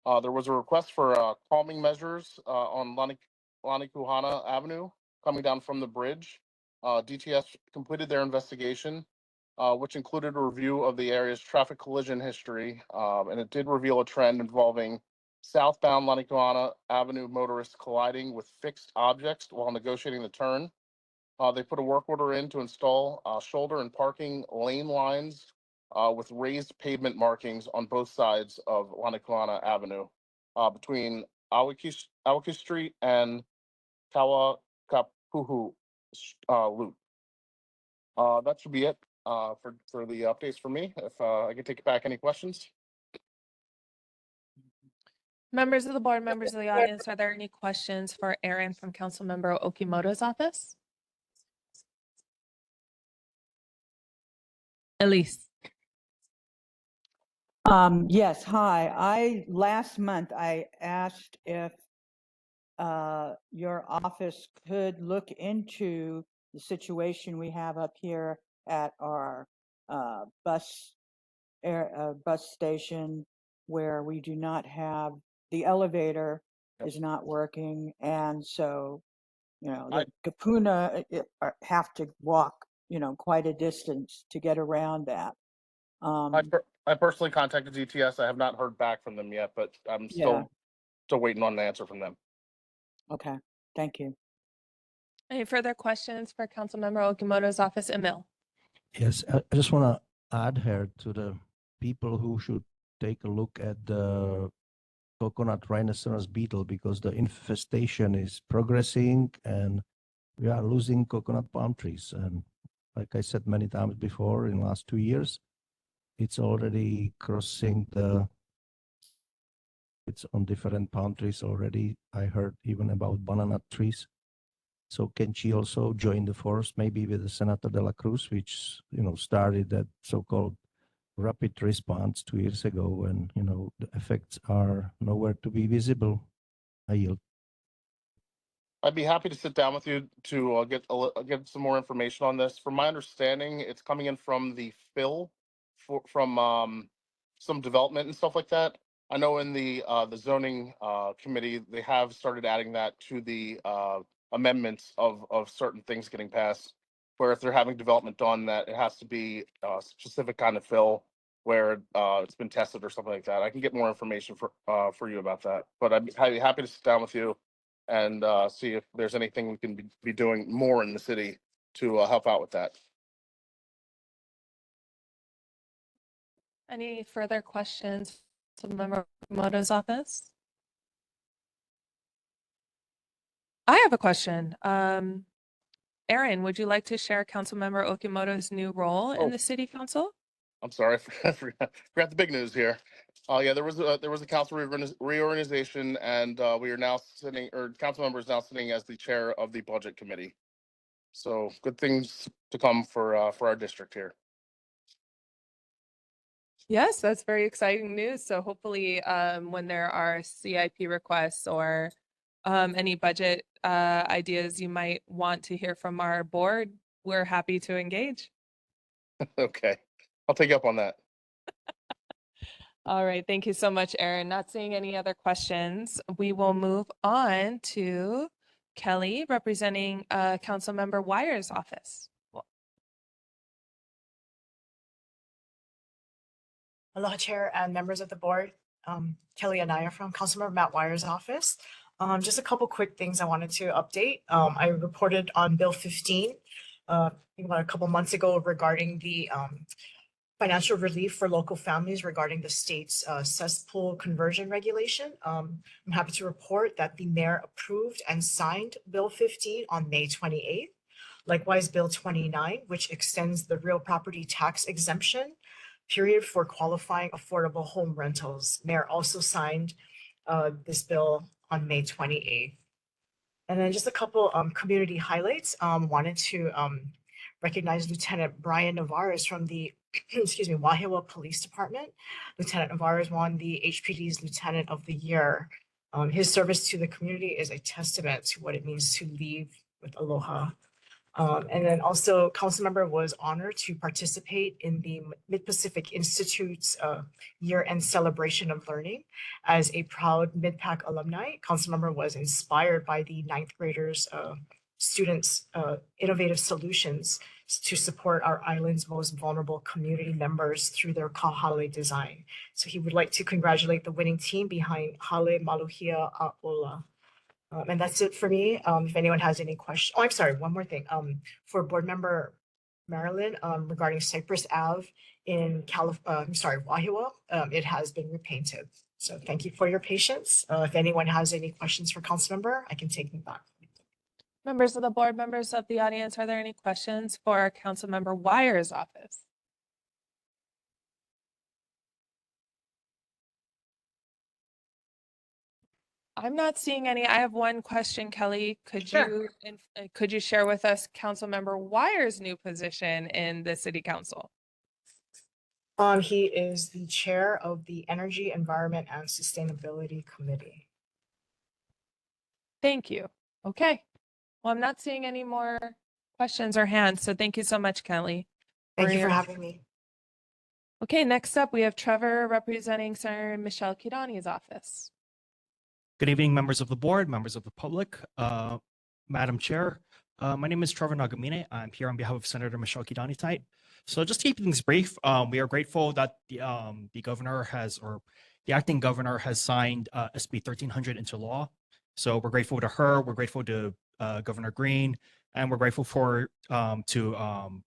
There was a request for calming measures on Lanikuhana Avenue coming down from the bridge. DTS completed their investigation, which included a review of the area's traffic collision history, and it did reveal a trend involving southbound Lanikuhana Avenue motorists colliding with fixed objects while negotiating the turn. They put a work order in to install shoulder and parking lane lines with raised pavement markings on both sides of Lanikuhana Avenue between Awaki Street and Kawakapuhu Loop. That should be it for the updates for me. If I can take back any questions. Members of the board, members of the audience, are there any questions for Aaron from Councilmember Okimoto's office? Elise. Yes, hi. Last month I asked if your office could look into the situation we have up here at our bus station, where we do not have the elevator is not working. And so, the Kapuna have to walk, quite a distance to get around that. I personally contacted DTS. I have not heard back from them yet, but I'm Yeah. still waiting on an answer from them. Okay, thank you. Any further questions for Councilmember Okimoto's office? Emil? Yes, I just want to add here to the people who should take a look at the coconut rhinoceros beetle because the infestation is progressing and we are losing coconut palm trees. And like I said many times before, in the last 2 years, it's already crossing it's on different palm trees already. I heard even about banana trees. So can she also join the force, maybe with the Senator de la Cruz, which, started that so-called rapid response 2 years ago, and, the effects are nowhere to be visible. I yield. I'd be happy to sit down with you to get some more information on this. From my understanding, it's coming in from the fill from some development and stuff like that. I know in the zoning committee they have started adding that to the amendments of certain things getting passed. Where if they're having development done, that it has to be a specific kind of fill where it's been tested or something like that. I can get more information for you about that. But I'd be happy to sit down with you and see if there's anything we can be doing more in the city to help out with that. Any further questions to Member Okimoto's office? I have a question. Aaron, would you like to share Councilmember Okimoto's new role in the city council? I'm sorry, I forgot the big news here. Yeah, there was a council reorganization, and we are now sitting, or council member is now sitting as the chair of the budget committee. So good things to come for our district here. Yes, that's very exciting news. So hopefully, when there are CIP requests or any budget ideas you might want to hear from our board, we're happy to engage. Okay, I'll take you up on that. All right, thank you so much, Aaron. Not seeing any other questions, we will move on to Kelly representing Councilmember Wire's office. Aloha, Chair and members of the board. Kelly Anaya from Councilmember Matt Wire's office. Just a couple quick things I wanted to update. I reported on Bill 15 about a couple months ago regarding the financial relief for local families regarding the state's cesspool conversion regulation. I'm happy to report that the mayor approved and signed Bill 15 on May 28th. Likewise, Bill 29, which extends the real property tax exemption period for qualifying affordable home rentals. Mayor also signed this bill on May 28th. And then just a couple community highlights. Wanted to recognize Lieutenant Brian Navarez from the excuse me, Wahiawa Police Department. Lieutenant Navarez won the HPD's Lieutenant of the Year. His service to the community is a testament to what it means to lead with aloha. And then also, Councilmember was honored to participate in the Mid-Pacific Institute's year-end celebration of learning. As a proud Mid-Pac alumni, Councilmember was inspired by the ninth graders' students' innovative solutions to support our island's most vulnerable community members through their kahale design. So he would like to congratulate the winning team behind Hale Maluhia A'ola. And that's it for me. If anyone has any questions, oh, I'm sorry, one more thing. For board member Marilyn, regarding Cypress Ave in Wahiawa, it has been repainted. So thank you for your patience. If anyone has any questions for council member, I can take them back. Members of the board, members of the audience, are there any questions for Councilmember Wire's office? I'm not seeing any. I have one question, Kelly. Could you share with us Councilmember Wire's new position in the city council? He is the chair of the Energy, Environment, and Sustainability Committee. Thank you. Okay. Well, I'm not seeing any more questions or hands, so thank you so much, Kelly. Thank you for having me. Okay, next up, we have Trevor representing Senator Michelle Kidani's office. Good evening, members of the board, members of the public, Madam Chair. My name is Trevor Nagamine. I'm here on behalf of Senator Michelle Kidani tonight. So just to keep things brief, we are grateful that the governor has, or the acting governor has signed SB 1300 into law. So we're grateful to her. We're grateful to Governor Green, and we're grateful to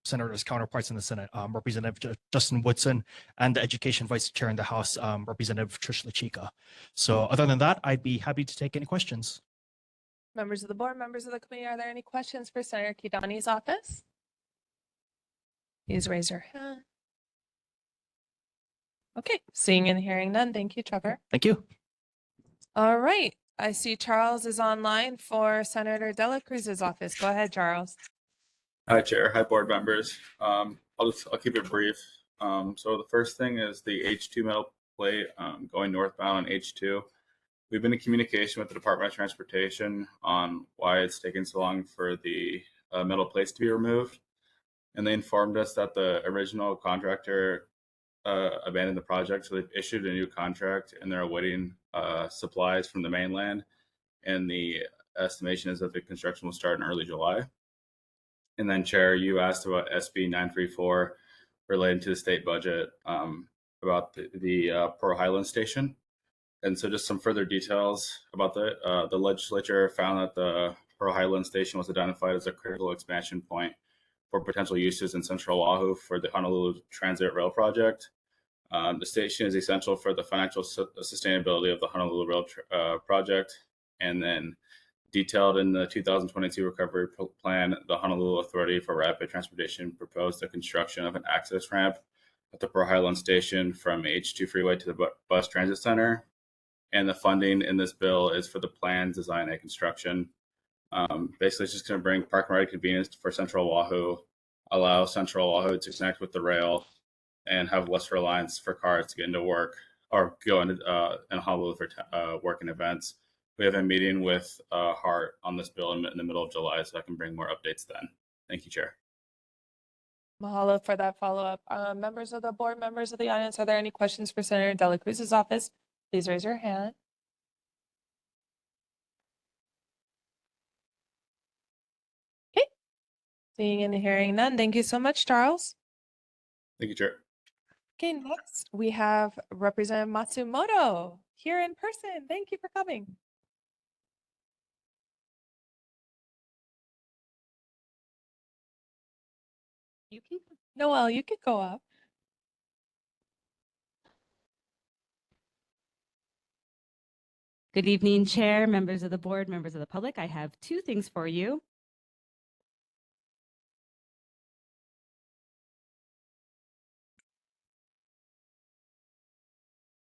Senator's counterparts in the Senate, Representative Justin Woodson, and the Education Vice Chair in the House, Representative Trish LaChica. So other than that, I'd be happy to take any questions. Members of the board, members of the committee, are there any questions for Senator Kidani's office? Please raise your hand. Okay, seeing and hearing none. Thank you, Trevor. Thank you. All right, I see Charles is online for Senator Dela Cruz's office. Go ahead, Charles. Hi, Chair. Hi, board members. I'll keep it brief. So the first thing is the H2 metal plate going northbound on H2. We've been in communication with the Department of Transportation on why it's taking so long for the metal plates to be removed. And they informed us that the original contractor abandoned the project. So they've issued a new contract and they're awaiting supplies from the mainland. And the estimation is that the construction will start in early July. And then, Chair, you asked about SB 934 related to the state budget about the Pearl Highland Station. And so just some further details about the legislature found that the Pearl Highland Station was identified as a critical expansion point for potential uses in Central Oahu for the Honolulu Transit Rail Project. The station is essential for the financial sustainability of the Honolulu Rail Project. And then detailed in the 2022 recovery plan, the Honolulu Authority for Rapid Transportation proposed the construction of an access ramp at the Pearl Highland Station from H2 Freeway to the Bus Transit Center. And the funding in this bill is for the plans, design, and construction. Basically, it's just going to bring park and ride convenience for Central Oahu, allow Central Oahu to connect with the rail, and have less reliance for cars to get into work or go into in Honolulu for work and events. We have a meeting with Hart on this bill in the middle of July, so I can bring more updates then. Thank you, Chair. Mahalo for that follow-up. Members of the board, members of the audience, are there any questions for Senator Dela Cruz's office? Please raise your hand. Okay. Seeing and hearing none. Thank you so much, Charles. Thank you, Chair. Okay, next we have Representative Matsumoto here in person. Thank you for coming. Noel, you could go up. Good evening, Chair, members of the board, members of the public. I have two things for you.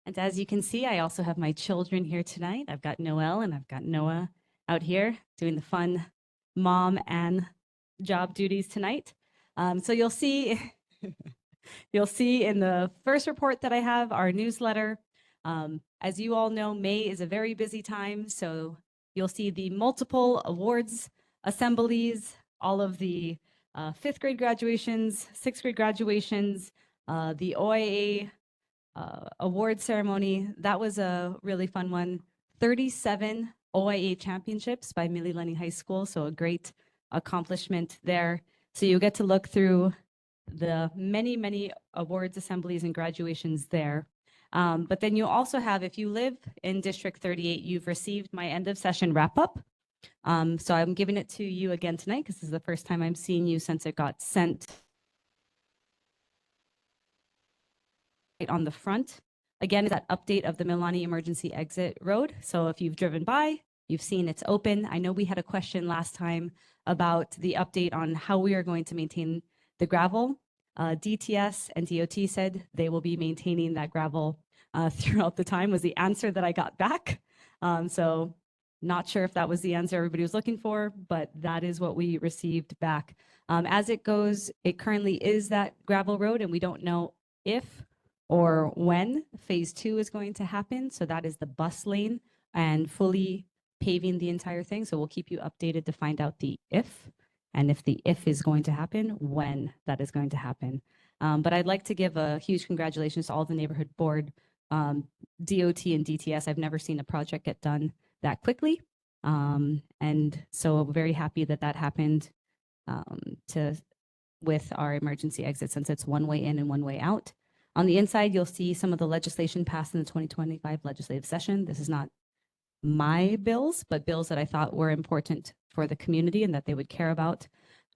And as you can see, I also have my children here tonight. I've got Noelle and I've got Noah out here doing the fun mom and job duties tonight. So you'll see in the first report that I have our newsletter. As you all know, May is a very busy time, so you'll see the multiple awards assemblies, all of the 5th grade graduations, 6th grade graduations, the OIA award ceremony. That was a really fun one. 37 OIA championships by Mililani High School, so a great accomplishment there. So you get to look through the many, many awards assemblies and graduations there. But then you also have, if you live in District 38, you've received my end of session wrap up. So I'm giving it to you again tonight because this is the first time I'm seeing you since it got sent on the front. Again, is that update of the Mililani Emergency Exit Road. So if you've driven by, you've seen it's open. I know we had a question last time about the update on how we are going to maintain the gravel. DTS and DOT said they will be maintaining that gravel throughout the time, was the answer that I got back. So not sure if that was the answer everybody was looking for, but that is what we received back. As it goes, it currently is that gravel road, and we don't know if or when phase 2 is going to happen. So that is the bus lane and fully paving the entire thing. So we'll keep you updated to find out the if, and if the if is going to happen, when that is going to happen. But I'd like to give a huge congratulations to all the neighborhood board, DOT and DTS. I've never seen a project get done that quickly. And so I'm very happy that that happened with our emergency exit, since it's one way in and one way out. On the inside, you'll see some of the legislation passed in the 2025 legislative session. This is not my bills, but bills that I thought were important for the community and that they would care about.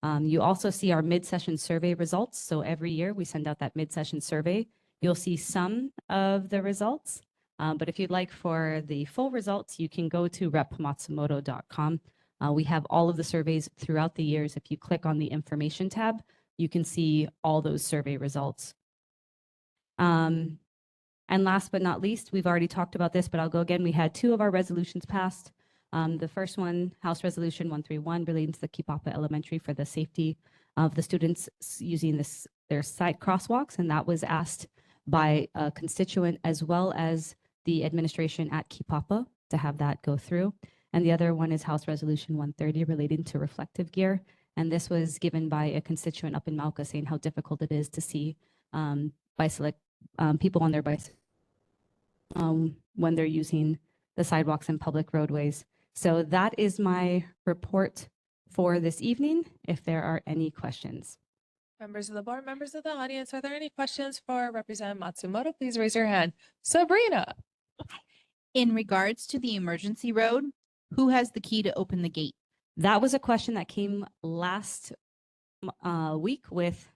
You also see our mid-session survey results. So every year we send out that mid-session survey. You'll see some of the results, but if you'd like for the full results, you can go to repmatsumoto.com. We have all of the surveys throughout the years. If you click on the information tab, you can see all those survey results. And last but not least, we've already talked about this, but I'll go again. We had 2 of our resolutions passed. The first one, House Resolution 131, relating to the Kipapa Elementary for the safety of the students using their side crosswalks, and that was asked by a constituent as well as the administration at Kipapa to have that go through. And the other one is House Resolution 130 relating to reflective gear. And this was given by a constituent up in Mauka saying how difficult it is to see people on their bicycles when they're using the sidewalks and public roadways. So that is my report for this evening, if there are any questions. Members of the board, members of the audience, are there any questions for Representative Matsumoto? Please raise your hand. Sabrina. In regards to the emergency road, who has the key to open the gate? That was a question that came last week with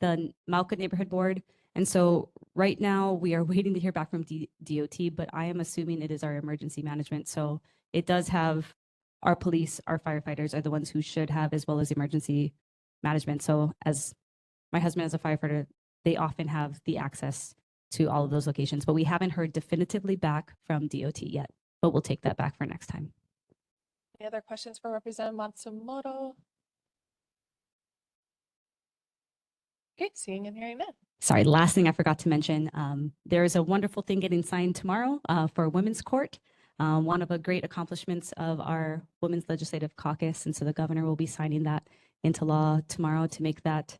the Mauka Neighborhood Board. And so right now we are waiting to hear back from DOT, but I am assuming it is our emergency management. So it does have our police, our firefighters are the ones who should have, as well as emergency management. So as my husband is a firefighter, they often have the access to all of those locations, but we haven't heard definitively back from DOT yet, but we'll take that back for next time. Any other questions for Representative Matsumoto? Okay, seeing and hearing none. Sorry, last thing I forgot to mention, there is a wonderful thing getting signed tomorrow for Women's Court. One of the great accomplishments of our Women's Legislative Caucus, and so the governor will be signing that into law tomorrow to make that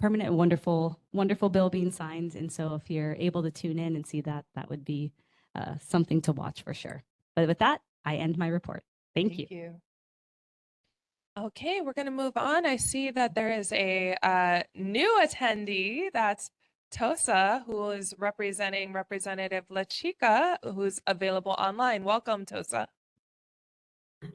permanent, wonderful bill being signed. And so if you're able to tune in and see that, that would be something to watch for sure. But with that, I end my report. Thank you. Okay, we're going to move on. I see that there is a new attendee. That's Tosa, who is representing Representative LaChica, who's available online. Welcome, Tosa.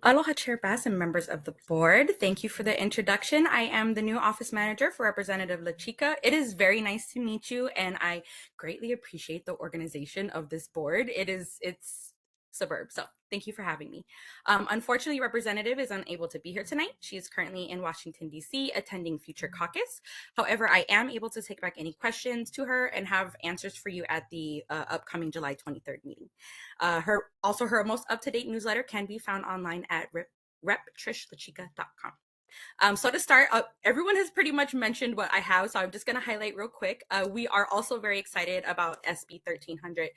Aloha Chair Bass and members of the board. Thank you for the introduction. I am the new office manager for Representative LaChica. It is very nice to meet you, and I greatly appreciate the organization of this board. It's suburb, so thank you for having me. Unfortunately, Representative is unable to be here tonight. She is currently in Washington, D.C. attending Future Caucus. However, I am able to take back any questions to her and have answers for you at the upcoming July 23rd meeting. Her most up-to-date newsletter can be found online at reptrishlachica.com. So to start, everyone has pretty much mentioned what I have, so I'm just going to highlight real quick. We are also very excited about SB 1300.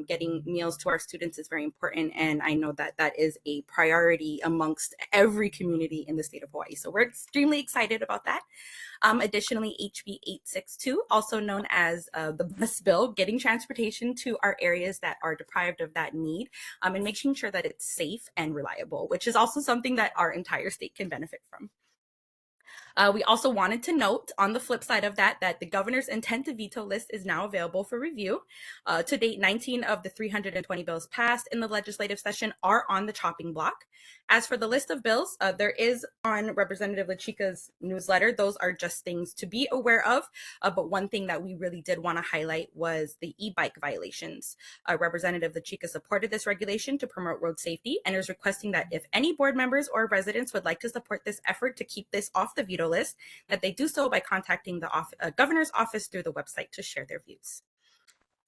Getting meals to our students is very important, and I know that that is a priority amongst every community in the state of Hawaii. So we're extremely excited about that. Additionally, HB 862, also known as the bus bill, getting transportation to our areas that are deprived of that need, and making sure that it's safe and reliable, which is also something that our entire state can benefit from. We also wanted to note on the flip side of that the governor's intent to veto list is now available for review. To date, 19 of the 320 bills passed in the legislative session are on the chopping block. As for the list of bills, there is on Representative LaChica's newsletter. Those are just things to be aware of. But one thing that we really did want to highlight was the e-bike violations. Representative LaChica supported this regulation to promote road safety and is requesting that if any board members or residents would like to support this effort to keep this off the veto list, that they do so by contacting the governor's office through the website to share their views.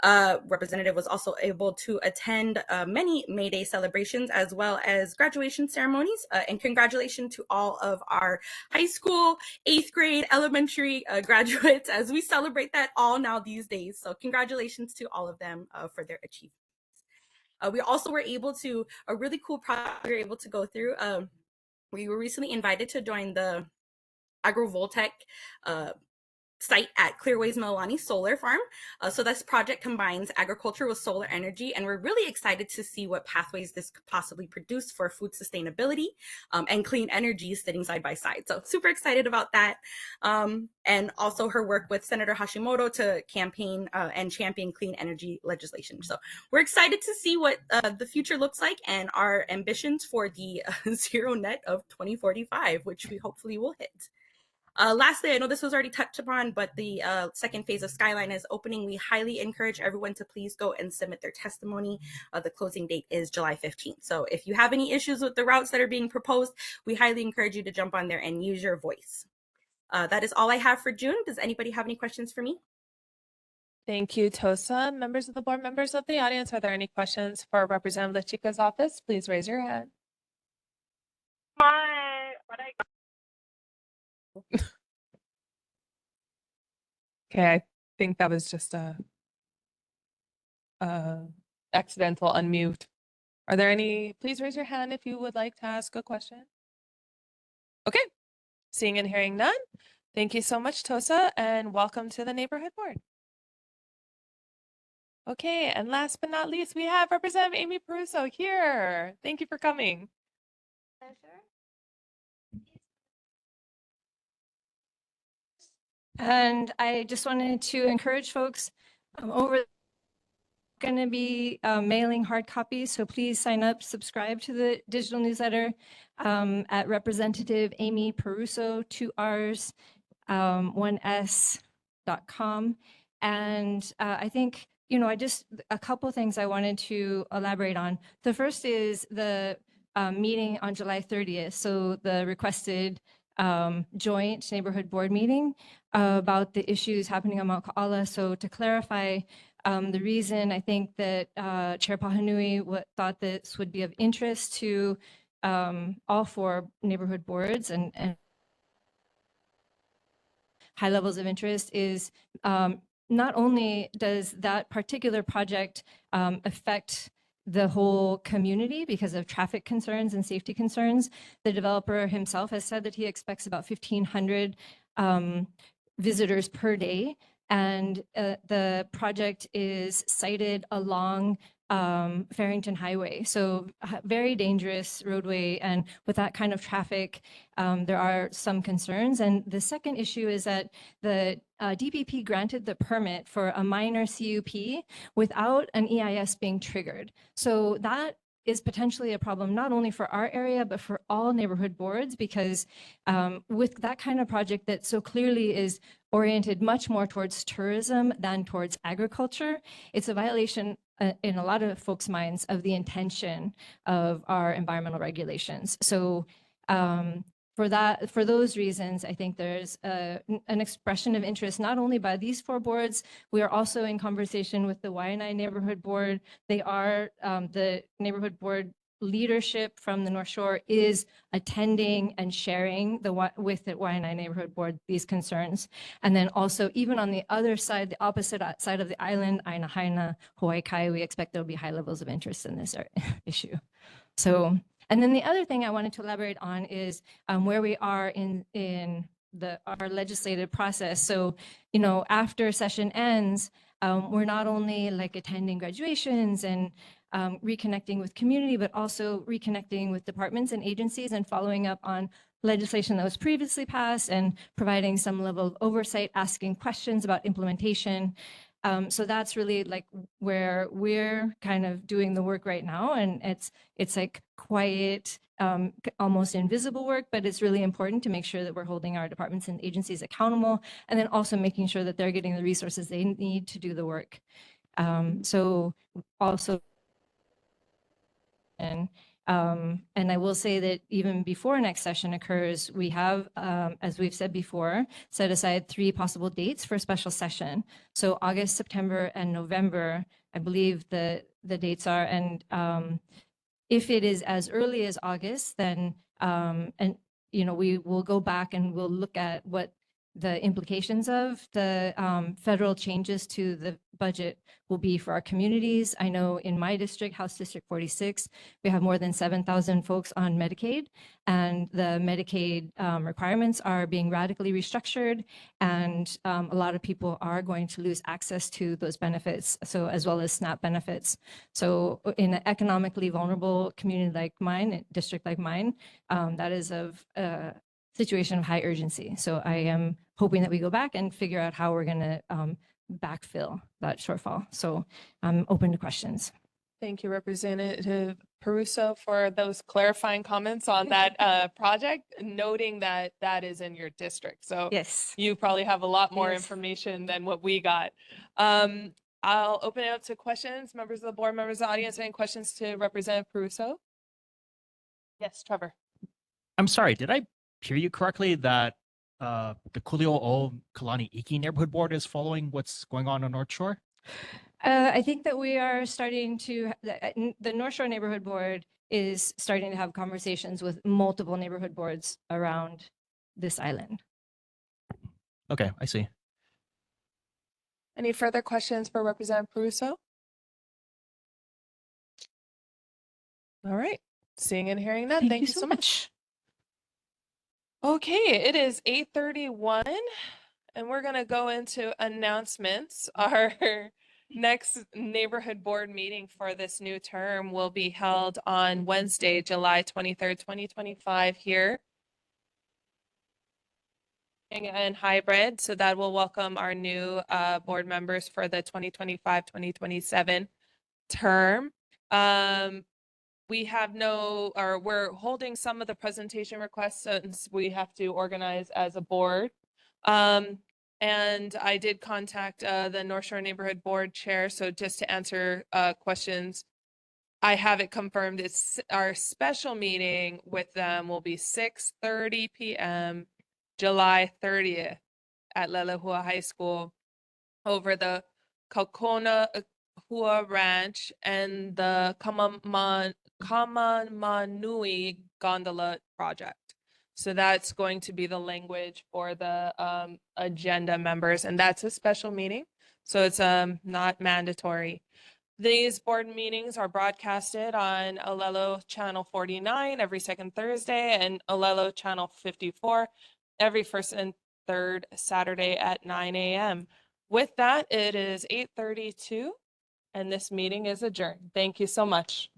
Representative was also able to attend many May Day celebrations as well as graduation ceremonies, and congratulations to all of our high school, 8th grade, elementary graduates as we celebrate that all now these days. So congratulations to all of them for their achievements. We also were able to, a really cool project we were able to go through. We were recently invited to join the Agrovoltaic site at Clearway's Mililani Solar Farm. So this project combines agriculture with solar energy, and we're really excited to see what pathways this could possibly produce for food sustainability and clean energy sitting side by side. So super excited about that. And also her work with Senator Hashimoto to campaign and champion clean energy legislation. So we're excited to see what the future looks like and our ambitions for the zero net of 2045, which we hopefully will hit. Lastly, I know this was already touched upon, but the second phase of Skyline is opening. We highly encourage everyone to please go and submit their testimony. The closing date is July 15th. So if you have any issues with the routes that are being proposed, we highly encourage you to jump on there and use your voice. That is all I have for June. Does anybody have any questions for me? Thank you, Tosa. Members of the board, members of the audience, are there any questions for Representative Chica's office? Please raise your hand. Okay, I think that was just a accidental unmute. Are there any? Please raise your hand if you would like to ask a question. Okay, seeing and hearing none. Thank you so much, Tosa, and welcome to the neighborhood board. Okay, and last but not least, we have Representative Amy Peruso here. Thank you for coming. And I just wanted to encourage folks over going to be mailing hard copies, so please sign up, subscribe to the digital newsletter at Representative Amy Peruso, 2 R's, 1S.com. And I think, you know, a couple things I wanted to elaborate on. The first is the meeting on July 30th. So the requested joint neighborhood board meeting about the issues happening on Mount Ka'ala. So to clarify, the reason I think that Chair Pahanui thought this would be of interest to all 4 neighborhood boards and high levels of interest is not only does that particular project affect the whole community because of traffic concerns and safety concerns. The developer himself has said that he expects about 1,500 visitors per day. And the project is sited along Farrington Highway. So very dangerous roadway. And with that kind of traffic, there are some concerns. And the second issue is that the DPP granted the permit for a minor CUP without an EIS being triggered. So that is potentially a problem not only for our area, but for all neighborhood boards, because with that kind of project that so clearly is oriented much more towards tourism than towards agriculture, it's a violation in a lot of folks' minds of the intention of our environmental regulations. So for those reasons, I think there's an expression of interest not only by these 4 boards. We are also in conversation with the Waianae Neighborhood Board. They are the neighborhood board leadership from the North Shore is attending and sharing with the Waianae Neighborhood Board these concerns. And then also even on the other side, the opposite side of the island, Aina Haina, Hawaii Kai, we expect there'll be high levels of interest in this issue. So. And then the other thing I wanted to elaborate on is where we are in our legislative process. So, you know, after session ends, we're not only like attending graduations and reconnecting with community, but also reconnecting with departments and agencies and following up on legislation that was previously passed and providing some level of oversight, asking questions about implementation. So that's really like where we're kind of doing the work right now. And it's like quiet, almost invisible work, but it's really important to make sure that we're holding our departments and agencies accountable, and then also making sure that they're getting the resources they need to do the work. So also, and I will say that even before next session occurs, we have, as we've said before, set aside 3 possible dates for a special session. So August, September, and November, I believe the dates are. And if it is as early as August, then, and you know, we will go back and we'll look at what the implications of the federal changes to budget will be for our communities. I know in my district, House District 46, we have more than 7,000 folks on Medicaid, and the Medicaid requirements are being radically restructured, and a lot of people are going to lose access to those benefits, so as well as SNAP benefits. So in an economically vulnerable community like mine, district like mine, that is of a situation of high urgency. So I am hoping that we go back and figure out how we're going to backfill that shortfall. So I'm open to questions. Thank you, Representative Peruso, for those clarifying comments on that project, noting that that is in your district. So yes, you probably have a lot more Yes. information than what we got. I'll open it up to questions. Members of the board, members of the audience, any questions to Representative Peruso? Yes, Trevor. I'm sorry, did I hear you correctly that the Kulio O Kalani Iki neighborhood board is following what's going on North Shore? I think that we are starting to, the North Shore Neighborhood Board is starting to have conversations with multiple neighborhood boards around this island. Okay, I see. Any further questions for Representative Peruso? All right, seeing and hearing none, thank you so much. Okay, it is 8:31 and we're gonna go into announcements. Our next neighborhood board meeting for this new term will be held on Wednesday, July 23rd, 2025 here. And hybrid, so that will welcome our new board members for the 2025-2027 term. We have we're holding some of the presentation requests since we have to organize as a board. And I did contact the North Shore Neighborhood Board Chair, so just to answer questions, I have it confirmed. It's our special meeting with them will be 6:30 p.m. July 30th at Lelehua High School over the Kaukona Hua Ranch and the Kamamanui Gondola Project. So that's going to be the language for the agenda members, and that's a special meeting. So it's not mandatory. These board meetings are broadcasted on Olelo Channel 49 every second Thursday and Olelo Channel 54 every first and third Saturday at 9 a.m. With that, it is 8:32 and this meeting is adjourned. Thank you so much.